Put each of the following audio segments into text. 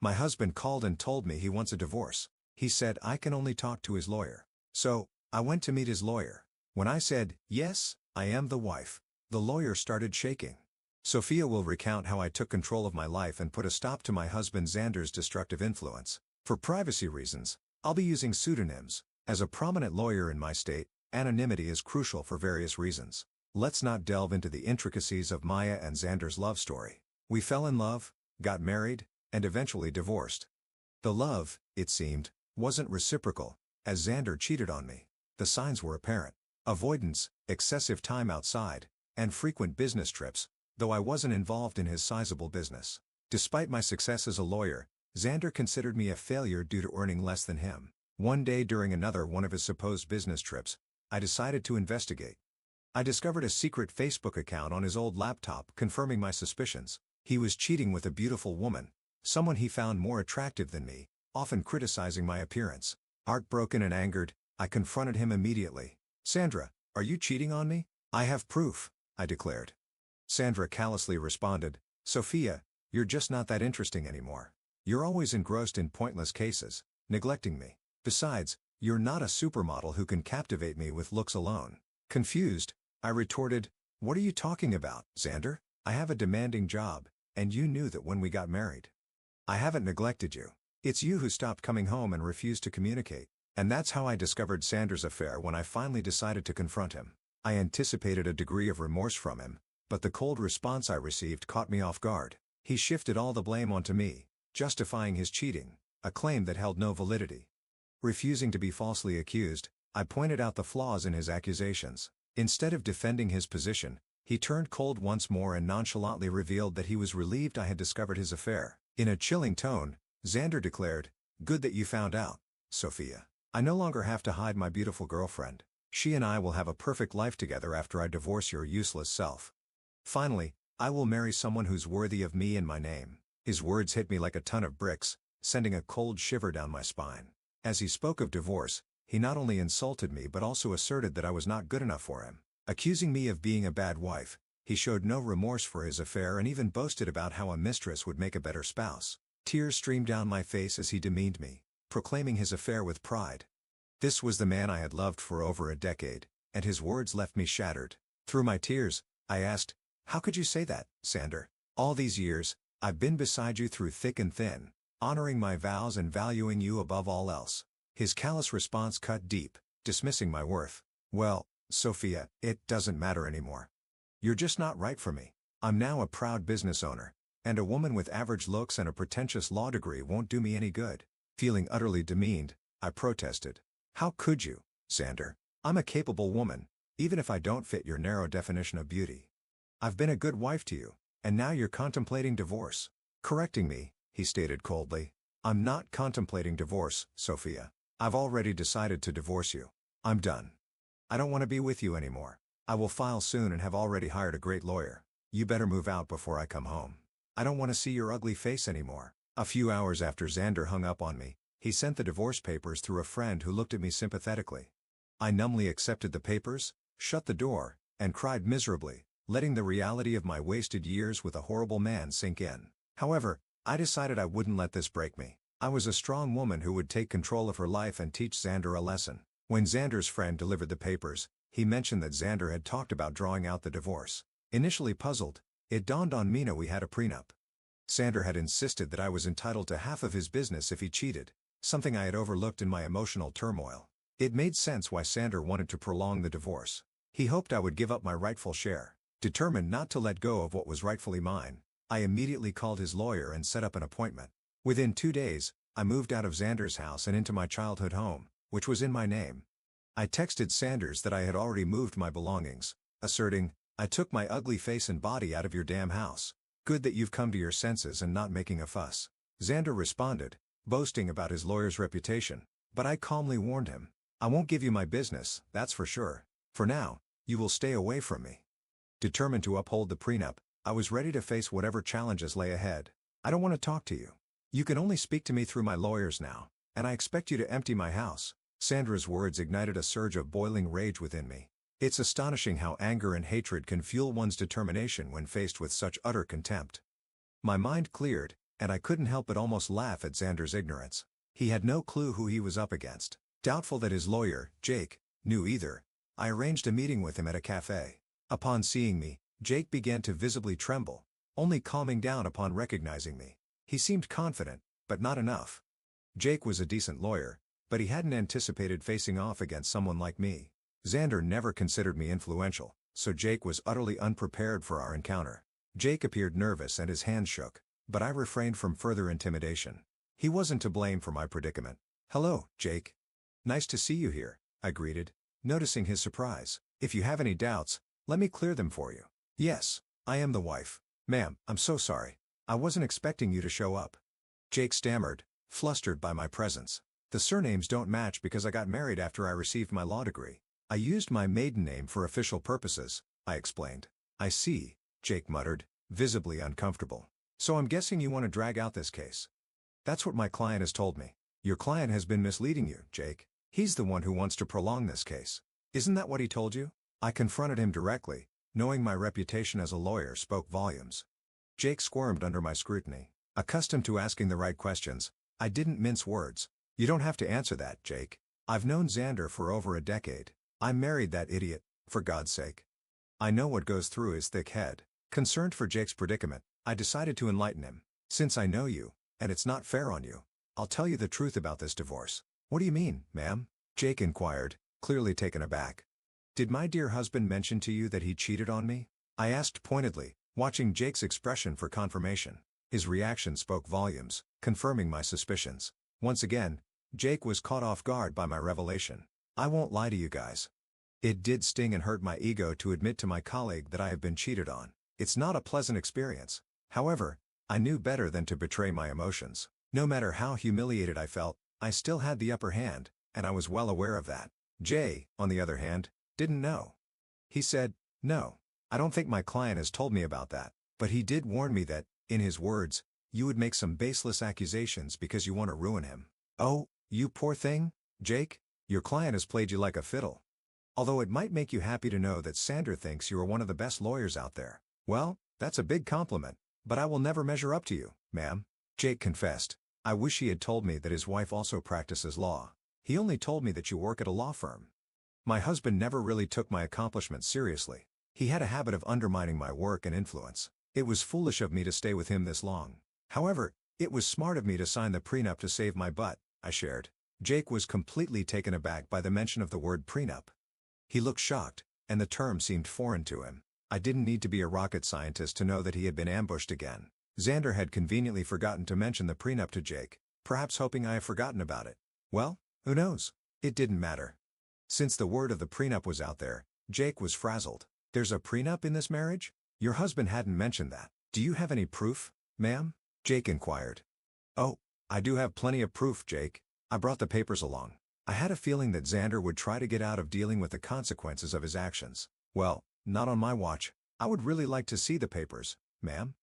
My husband called and told me he wants a divorce. He said I can only talk to his lawyer. So, I went to meet his lawyer. When I said, yes, I am the wife, the lawyer started shaking. Sophia will recount how I took control of my life and put a stop to my husband Xander's destructive influence. For privacy reasons, I'll be using pseudonyms. As a prominent lawyer in my state, anonymity is crucial for various reasons. Let's not delve into the intricacies of Maya and Xander's love story. We fell in love, got married, and eventually divorced. The love, it seemed, wasn't reciprocal, as Xander cheated on me. The signs were apparent. Avoidance, excessive time outside, and frequent business trips, though I wasn't involved in his sizable business. Despite my success as a lawyer, Xander considered me a failure due to earning less than him. One day during another one of his supposed business trips, I decided to investigate. I discovered a secret Facebook account on his old laptop confirming my suspicions. He was cheating with a beautiful woman, someone he found more attractive than me, often criticizing my appearance. Heartbroken and angered, I confronted him immediately. "Sandra, are you cheating on me?" "I have proof," I declared. Sandra callously responded, "Sophia, you're just not that interesting anymore. You're always engrossed in pointless cases, neglecting me. Besides, you're not a supermodel who can captivate me with looks alone." Confused, I retorted, "What are you talking about, Xander? I have a demanding job, and you knew that when we got married. I haven't neglected you. It's you who stopped coming home and refused to communicate." And that's how I discovered Xander's affair when I finally decided to confront him. I anticipated a degree of remorse from him, but the cold response I received caught me off guard. He shifted all the blame onto me, justifying his cheating, a claim that held no validity. Refusing to be falsely accused, I pointed out the flaws in his accusations. Instead of defending his position, he turned cold once more and nonchalantly revealed that he was relieved I had discovered his affair. In a chilling tone, Xander declared, "Good that you found out, Sophia. I no longer have to hide my beautiful girlfriend. She and I will have a perfect life together after I divorce your useless self. Finally, I will marry someone who's worthy of me and my name." His words hit me like a ton of bricks, sending a cold shiver down my spine. As he spoke of divorce, he not only insulted me but also asserted that I was not good enough for him. Accusing me of being a bad wife, he showed no remorse for his affair and even boasted about how a mistress would make a better spouse. Tears streamed down my face as he demeaned me, proclaiming his affair with pride. This was the man I had loved for over a decade, and his words left me shattered. Through my tears, I asked, "How could you say that, Xander? All these years, I've been beside you through thick and thin, honoring my vows and valuing you above all else." His callous response cut deep, dismissing my worth. "Well, Sophia, it doesn't matter anymore. You're just not right for me. I'm now a proud business owner, and a woman with average looks and a pretentious law degree won't do me any good." Feeling utterly demeaned, I protested. "How could you, Xander? I'm a capable woman, even if I don't fit your narrow definition of beauty. I've been a good wife to you, and now you're contemplating divorce." Correcting me, he stated coldly, "I'm not contemplating divorce, Sophia. I've already decided to divorce you. I'm done. I don't want to be with you anymore. I will file soon and have already hired a great lawyer. You better move out before I come home. I don't want to see your ugly face anymore." A few hours after Xander hung up on me, he sent the divorce papers through a friend who looked at me sympathetically. I numbly accepted the papers, shut the door, and cried miserably, letting the reality of my wasted years with a horrible man sink in. However, I decided I wouldn't let this break me. I was a strong woman who would take control of her life and teach Xander a lesson. When Xander's friend delivered the papers, he mentioned that Xander had talked about drawing out the divorce. Initially puzzled, it dawned on me we had a prenup. Xander had insisted that I was entitled to half of his business if he cheated, something I had overlooked in my emotional turmoil. It made sense why Xander wanted to prolong the divorce. He hoped I would give up my rightful share. Determined not to let go of what was rightfully mine, I immediately called his lawyer and set up an appointment. Within 2 days, I moved out of Xander's house and into my childhood home, which was in my name. I texted Sanders that I had already moved my belongings, asserting, "I took my ugly face and body out of your damn house. Good that you've come to your senses and not making a fuss." Xander responded, boasting about his lawyer's reputation, but I calmly warned him, "I won't give you my business, that's for sure. For now, you will stay away from me." Determined to uphold the prenup, I was ready to face whatever challenges lay ahead. "I don't want to talk to you. You can only speak to me through my lawyers now, and I expect you to empty my house." Sandra's words ignited a surge of boiling rage within me. It's astonishing how anger and hatred can fuel one's determination when faced with such utter contempt. My mind cleared, and I couldn't help but almost laugh at Xander's ignorance. He had no clue who he was up against. Doubtful that his lawyer, Jake, knew either, I arranged a meeting with him at a cafe. Upon seeing me, Jake began to visibly tremble, only calming down upon recognizing me. He seemed confident, but not enough. Jake was a decent lawyer, but he hadn't anticipated facing off against someone like me. Xander never considered me influential, so Jake was utterly unprepared for our encounter. Jake appeared nervous and his hands shook, but I refrained from further intimidation. He wasn't to blame for my predicament. "Hello, Jake. Nice to see you here," I greeted, noticing his surprise. "If you have any doubts, let me clear them for you." "Yes, I am the wife. Ma'am, I'm so sorry. I wasn't expecting you to show up." Jake stammered, flustered by my presence. "The surnames don't match because I got married after I received my law degree. I used my maiden name for official purposes," I explained. "I see," Jake muttered, visibly uncomfortable. "So I'm guessing you want to drag out this case." "That's what my client has told me." "Your client has been misleading you, Jake. He's the one who wants to prolong this case. Isn't that what he told you?" I confronted him directly, knowing my reputation as a lawyer spoke volumes. Jake squirmed under my scrutiny. Accustomed to asking the right questions, I didn't mince words. "You don't have to answer that, Jake. I've known Xander for over a decade. I married that idiot, for God's sake. I know what goes through his thick head." Concerned for Jake's predicament, I decided to enlighten him. "Since I know you, and it's not fair on you, I'll tell you the truth about this divorce." "What do you mean, ma'am?" Jake inquired, clearly taken aback. "Did my dear husband mention to you that he cheated on me?" I asked pointedly, watching Jake's expression for confirmation. His reaction spoke volumes, confirming my suspicions. Once again, Jake was caught off guard by my revelation. "I won't lie to you guys. It did sting and hurt my ego to admit to my colleague that I have been cheated on. It's not a pleasant experience. However, I knew better than to betray my emotions. No matter how humiliated I felt, I still had the upper hand, and I was well aware of that. Jay, on the other hand, didn't know. He said, "No, I don't think my client has told me about that, but he did warn me that, in his words, you would make some baseless accusations because you want to ruin him." "Oh, you poor thing, Jake, your client has played you like a fiddle. Although it might make you happy to know that Xander thinks you are one of the best lawyers out there. Well, that's a big compliment, but I will never measure up to you, ma'am," Jake confessed. "I wish he had told me that his wife also practices law. He only told me that you work at a law firm." My husband never really took my accomplishments seriously. He had a habit of undermining my work and influence. It was foolish of me to stay with him this long. However, it was smart of me to sign the prenup to save my butt, I shared. Jake was completely taken aback by the mention of the word prenup. He looked shocked, and the term seemed foreign to him. I didn't need to be a rocket scientist to know that he had been ambushed again. Xander had conveniently forgotten to mention the prenup to Jake, perhaps hoping I had forgotten about it. Well, who knows? It didn't matter. Since the word of the prenup was out there, Jake was frazzled. "There's a prenup in this marriage? Your husband hadn't mentioned that. Do you have any proof, ma'am?" Jake inquired. "Oh, I do have plenty of proof, Jake. I brought the papers along." I had a feeling that Xander would try to get out of dealing with the consequences of his actions. "Well, not on my watch. I would really like to see the papers, ma'am.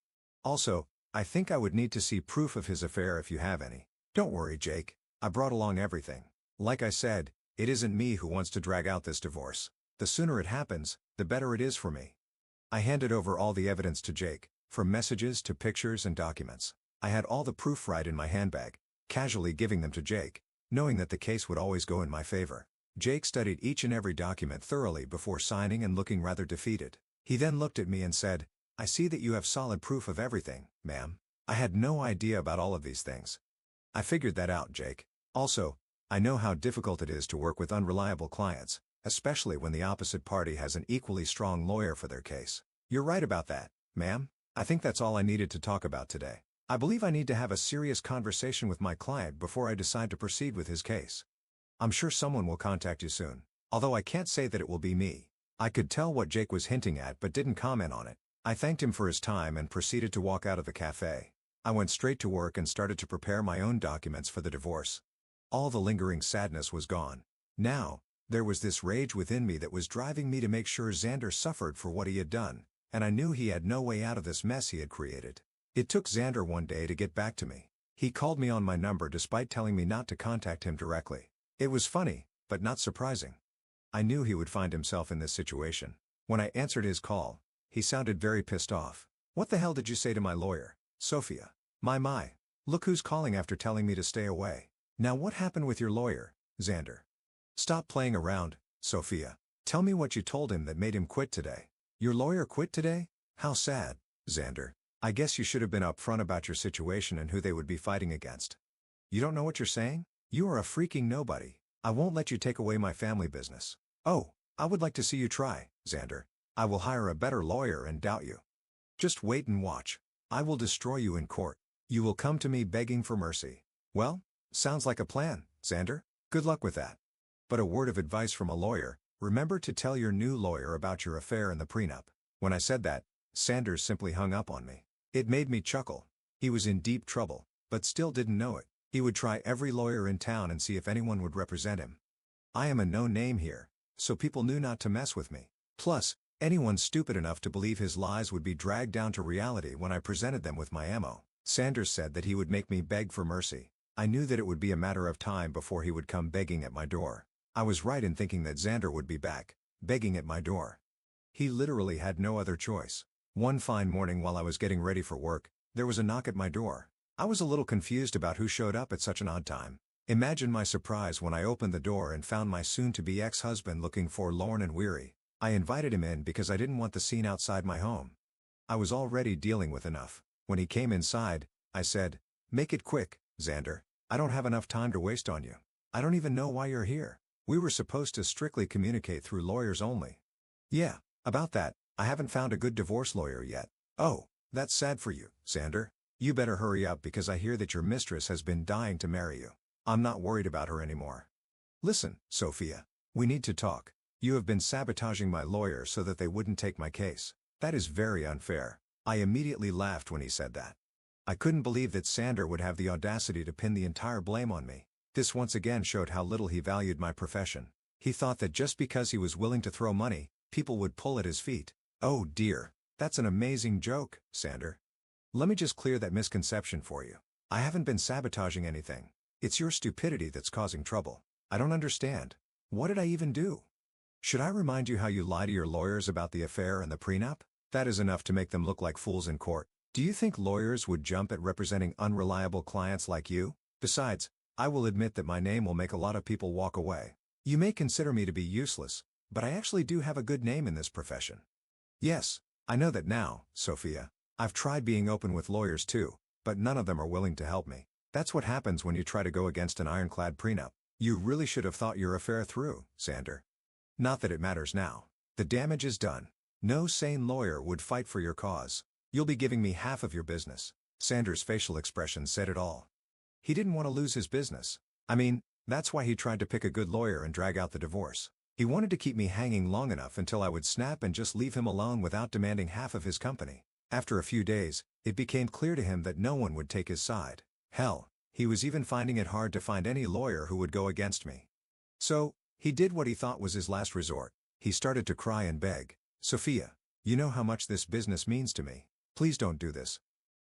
Also, I think I would need to see proof of his affair if you have any." "Don't worry, Jake. I brought along everything. Like I said, it isn't me who wants to drag out this divorce. The sooner it happens, the better it is for me." I handed over all the evidence to Jake, from messages to pictures and documents. I had all the proof right in my handbag, casually giving them to Jake, knowing that the case would always go in my favor. Jake studied each and every document thoroughly before signing and looking rather defeated. He then looked at me and said, "I see that you have solid proof of everything, ma'am." I had no idea about all of these things. "I figured that out, Jake. Also, I know how difficult it is to work with unreliable clients, especially when the opposite party has an equally strong lawyer for their case." "You're right about that, ma'am. I think that's all I needed to talk about today. I believe I need to have a serious conversation with my client before I decide to proceed with his case. I'm sure someone will contact you soon, although I can't say that it will be me." I could tell what Jake was hinting at but didn't comment on it. I thanked him for his time and proceeded to walk out of the cafe. I went straight to work and started to prepare my own documents for the divorce. All the lingering sadness was gone. Now, there was this rage within me that was driving me to make sure Xander suffered for what he had done, and I knew he had no way out of this mess he had created. It took Xander one day to get back to me. He called me on my number despite telling me not to contact him directly. It was funny, but not surprising. I knew he would find himself in this situation. When I answered his call, he sounded very pissed off. "What the hell did you say to my lawyer, Sophia?" My. Look who's calling after telling me to stay away. Now what happened with your lawyer, Xander? Stop playing around, Sophia. Tell me what you told him that made him quit today. Your lawyer quit today? How sad, Xander. I guess you should have been upfront about your situation and who they would be fighting against. You don't know what you're saying? You are a freaking nobody. I won't let you take away my family business. Oh, I would like to see you try, Xander. I will hire a better lawyer and doubt you. Just wait and watch. I will destroy you in court. You will come to me begging for mercy. Well, sounds like a plan, Xander. Good luck with that. But a word of advice from a lawyer, remember to tell your new lawyer about your affair and the prenup. When I said that, Sanders simply hung up on me. It made me chuckle. He was in deep trouble, but still didn't know it. He would try every lawyer in town and see if anyone would represent him. I am a no-name here, so people knew not to mess with me. Plus, anyone stupid enough to believe his lies would be dragged down to reality when I presented them with my ammo. Sanders said that he would make me beg for mercy. I knew that it would be a matter of time before he would come begging at my door. I was right in thinking that Xander would be back, begging at my door. He literally had no other choice. One fine morning while I was getting ready for work, there was a knock at my door. I was a little confused about who showed up at such an odd time. Imagine my surprise when I opened the door and found my soon-to-be ex-husband looking forlorn and weary. I invited him in because I didn't want the scene outside my home. I was already dealing with enough. When he came inside, I said, "Make it quick, Xander. I don't have enough time to waste on you. I don't even know why you're here. We were supposed to strictly communicate through lawyers only." "Yeah, about that, I haven't found a good divorce lawyer yet." "Oh, that's sad for you, Xander. You better hurry up because I hear that your mistress has been dying to marry you. I'm not worried about her anymore." "Listen, Sophia. We need to talk. You have been sabotaging my lawyer so that they wouldn't take my case. That is very unfair." I immediately laughed when he said that. I couldn't believe that Xander would have the audacity to pin the entire blame on me. This once again showed how little he valued my profession. He thought that just because he was willing to throw money, people would pull at his feet. Oh dear, that's an amazing joke, Xander. Let me just clear that misconception for you. I haven't been sabotaging anything. It's your stupidity that's causing trouble. I don't understand. What did I even do? Should I remind you how you lie to your lawyers about the affair and the prenup? That is enough to make them look like fools in court. Do you think lawyers would jump at representing unreliable clients like you? Besides, I will admit that my name will make a lot of people walk away. You may consider me to be useless, but I actually do have a good name in this profession. Yes, I know that now, Sophia. I've tried being open with lawyers too, but none of them are willing to help me. That's what happens when you try to go against an ironclad prenup. You really should have thought your affair through, Xander. Not that it matters now. The damage is done. No sane lawyer would fight for your cause. You'll be giving me half of your business. Sanders' facial expression said it all. He didn't want to lose his business. I mean, that's why he tried to pick a good lawyer and drag out the divorce. He wanted to keep me hanging long enough until I would snap and just leave him alone without demanding half of his company. After a few days, it became clear to him that no one would take his side. Hell, he was even finding it hard to find any lawyer who would go against me. So, he did what he thought was his last resort. He started to cry and beg. "Sophia, you know how much this business means to me. Please don't do this.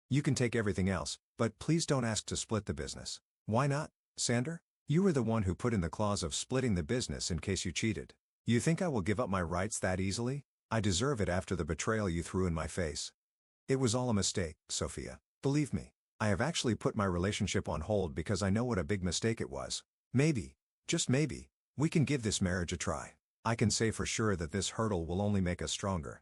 You can take everything else, but please don't ask to split the business." "Why not, Xander? You were the one who put in the clause of splitting the business in case you cheated. You think I will give up my rights that easily? I deserve it after the betrayal you threw in my face." "It was all a mistake, Sophia. Believe me, I have actually put my relationship on hold because I know what a big mistake it was. Maybe, just maybe, we can give this marriage a try. I can say for sure that this hurdle will only make us stronger."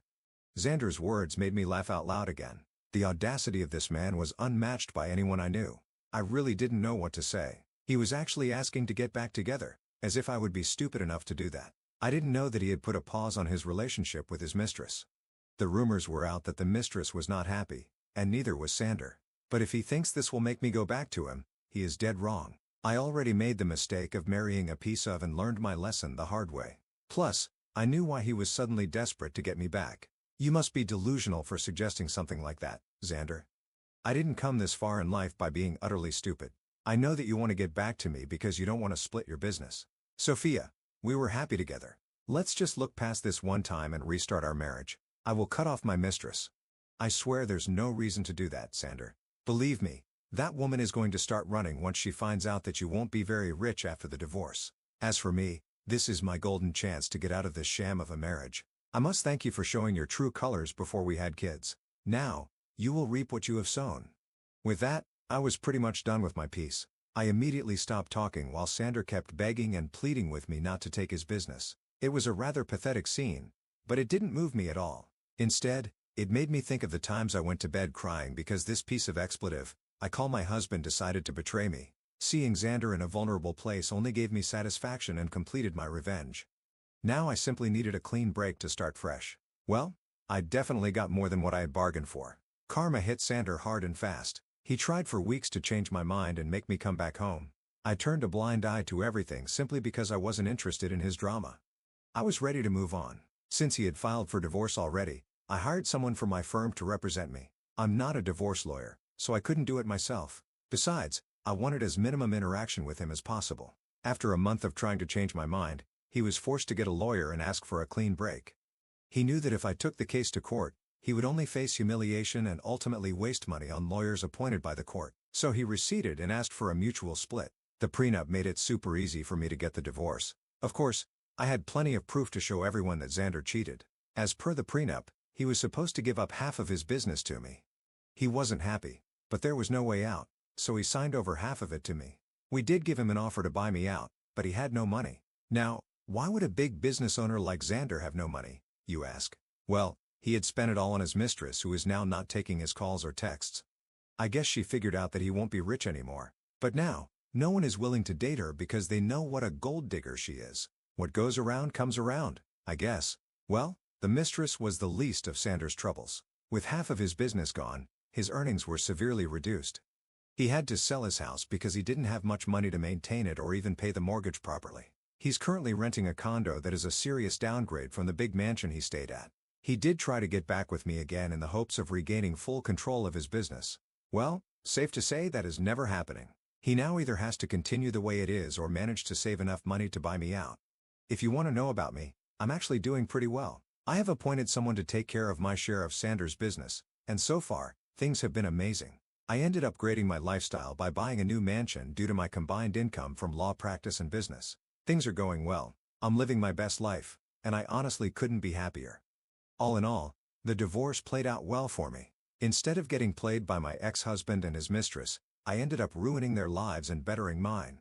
Xander's words made me laugh out loud again. The audacity of this man was unmatched by anyone I knew. I really didn't know what to say. He was actually asking to get back together, as if I would be stupid enough to do that. I didn't know that he had put a pause on his relationship with his mistress. The rumors were out that the mistress was not happy, and neither was Xander. But if he thinks this will make me go back to him, he is dead wrong. I already made the mistake of marrying a piece of and learned my lesson the hard way. Plus, I knew why he was suddenly desperate to get me back. You must be delusional for suggesting something like that, Xander. I didn't come this far in life by being utterly stupid. I know that you want to get back to me because you don't want to split your business. Sophia, we were happy together. Let's just look past this one time and restart our marriage. I will cut off my mistress. I swear there's no reason to do that, Xander. Believe me, that woman is going to start running once she finds out that you won't be very rich after the divorce. As for me, this is my golden chance to get out of this sham of a marriage. I must thank you for showing your true colors before we had kids. Now, you will reap what you have sown. With that, I was pretty much done with my piece. I immediately stopped talking while Sander kept begging and pleading with me not to take his business. It was a rather pathetic scene, but it didn't move me at all. Instead, it made me think of the times I went to bed crying because this piece of expletive, I call my husband, decided to betray me. Seeing Xander in a vulnerable place only gave me satisfaction and completed my revenge. Now I simply needed a clean break to start fresh. Well, I definitely got more than what I had bargained for. Karma hit Xander hard and fast. He tried for weeks to change my mind and make me come back home. I turned a blind eye to everything simply because I wasn't interested in his drama. I was ready to move on. Since he had filed for divorce already, I hired someone from my firm to represent me. I'm not a divorce lawyer, so I couldn't do it myself. Besides, I wanted as minimum interaction with him as possible. After a month of trying to change my mind, he was forced to get a lawyer and ask for a clean break. He knew that if I took the case to court, he would only face humiliation and ultimately waste money on lawyers appointed by the court, so he receded and asked for a mutual split. The prenup made it super easy for me to get the divorce. Of course, I had plenty of proof to show everyone that Xander cheated. As per the prenup, he was supposed to give up half of his business to me. He wasn't happy, but there was no way out, so he signed over half of it to me. We did give him an offer to buy me out, but he had no money. Now, why would a big business owner like Xander have no money, you ask? Well, he had spent it all on his mistress, who is now not taking his calls or texts. I guess she figured out that he won't be rich anymore. But now, no one is willing to date her because they know what a gold digger she is. What goes around comes around, I guess. Well, the mistress was the least of Xander's troubles. With half of his business gone, his earnings were severely reduced. He had to sell his house because he didn't have much money to maintain it or even pay the mortgage properly. He's currently renting a condo that is a serious downgrade from the big mansion he stayed at. He did try to get back with me again in the hopes of regaining full control of his business. Well, safe to say that is never happening. He now either has to continue the way it is or manage to save enough money to buy me out. If you want to know about me, I'm actually doing pretty well. I have appointed someone to take care of my share of Xander's business, and so far, things have been amazing. I ended up upgrading my lifestyle by buying a new mansion due to my combined income from law practice and business. Things are going well. I'm living my best life, and I honestly couldn't be happier. All in all, the divorce played out well for me. Instead of getting played by my ex-husband and his mistress, I ended up ruining their lives and bettering mine.